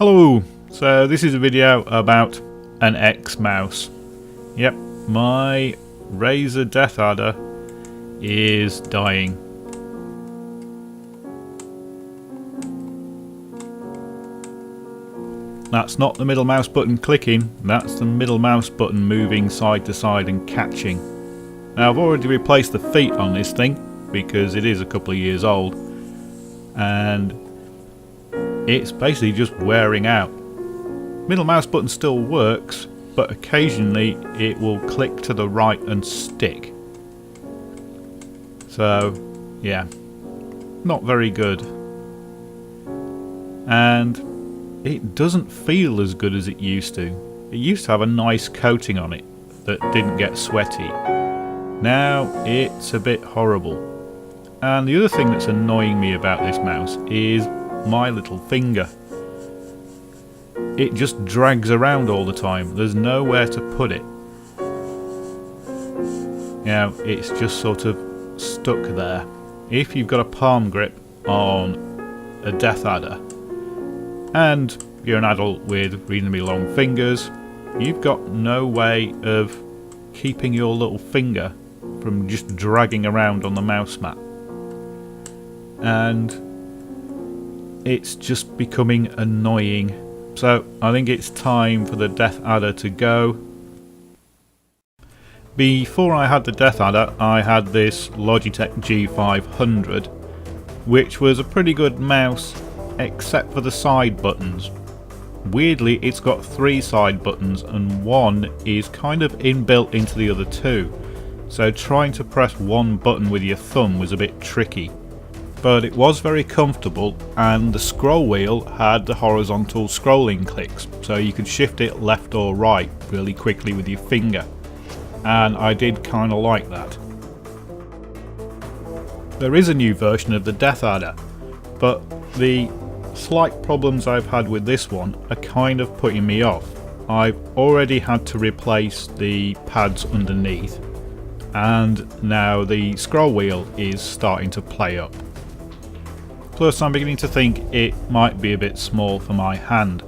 Hello, so this is a video about an X mouse. Yep, my Razer Deathadder is dying. That's not the middle mouse button clicking, that's the middle mouse button moving side to side and catching. Now I've already replaced the feet on this thing because it is a couple of years old and it's basically just wearing out. Middle mouse button still works, but occasionally it will click to the right and stick. So yeah, not very good. And it doesn't feel as good as it used to. It used to have a nice coating on it that didn't get sweaty. Now it's a bit horrible. And the other thing that's annoying me about this mouse is my little finger. It just drags around all the time. There's nowhere to put it. Now it's just sort of stuck there. If you've got a palm grip on a Deathadder and you're an adult with reasonably long fingers, you've got no way of keeping your little finger from just dragging around on the mouse mat. And it's just becoming annoying. So I think it's time for the Deathadder to go. Before I had the Deathadder, I had this Logitech G500, which was a pretty good mouse except for the side buttons. Weirdly, it's got 3 side buttons and one is kind of inbuilt into the other 2. So trying to press one button with your thumb was a bit tricky. But it was very comfortable, and the scroll wheel had the horizontal scrolling clicks, so you could shift it left or right really quickly with your finger, and I did kind of like that. There is a new version of the Deathadder, but the slight problems I've had with this one are kind of putting me off. I've already had to replace the pads underneath, and now the scroll wheel is starting to play up. Plus I'm beginning to think it might be a bit small for my hand.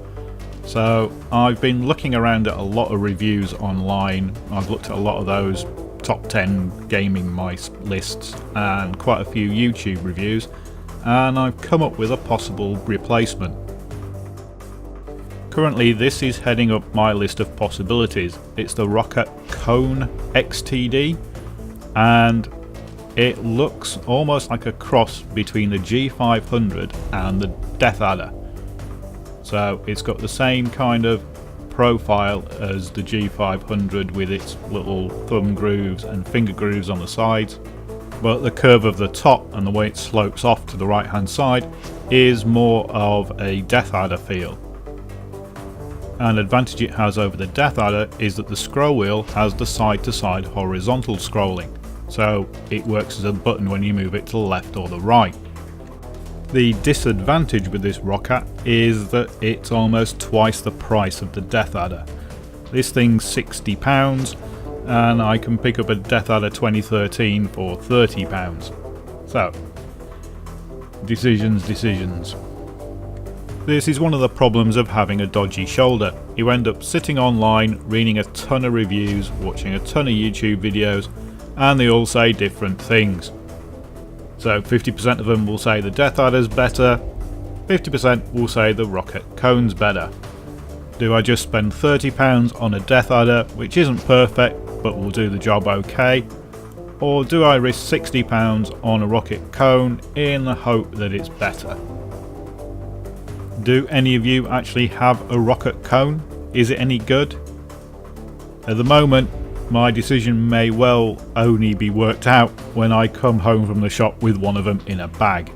So I've been looking around at a lot of reviews online. I've looked at a lot of those top 10 gaming mice lists and quite a few YouTube reviews, and I've come up with a possible replacement. Currently this is heading up my list of possibilities. It's the Roccat Kone XTD, and it looks almost like a cross between the G500 and the Deathadder. So it's got the same kind of profile as the G500 with its little thumb grooves and finger grooves on the sides, but the curve of the top and the way it slopes off to the right hand side is more of a Deathadder feel. An advantage it has over the Deathadder is that the scroll wheel has the side to side horizontal scrolling, so it works as a button when you move it to the left or the right. The disadvantage with this Roccat is that it's almost twice the price of the Deathadder. This thing's £60 and I can pick up a Deathadder 2013 for £30. So, decisions. This is one of the problems of having a dodgy shoulder. You end up sitting online, reading a ton of reviews, watching a ton of YouTube videos, and they all say different things. So 50% of them will say the Deathadder's better, 50% will say the Roccat Kone's better. Do I just spend £30 on a Deathadder, which isn't perfect but will do the job okay, or do I risk £60 on a Roccat Kone in the hope that it's better? Do any of you actually have a Roccat Kone? Is it any good? At the moment, my decision may well only be worked out when I come home from the shop with one of them in a bag.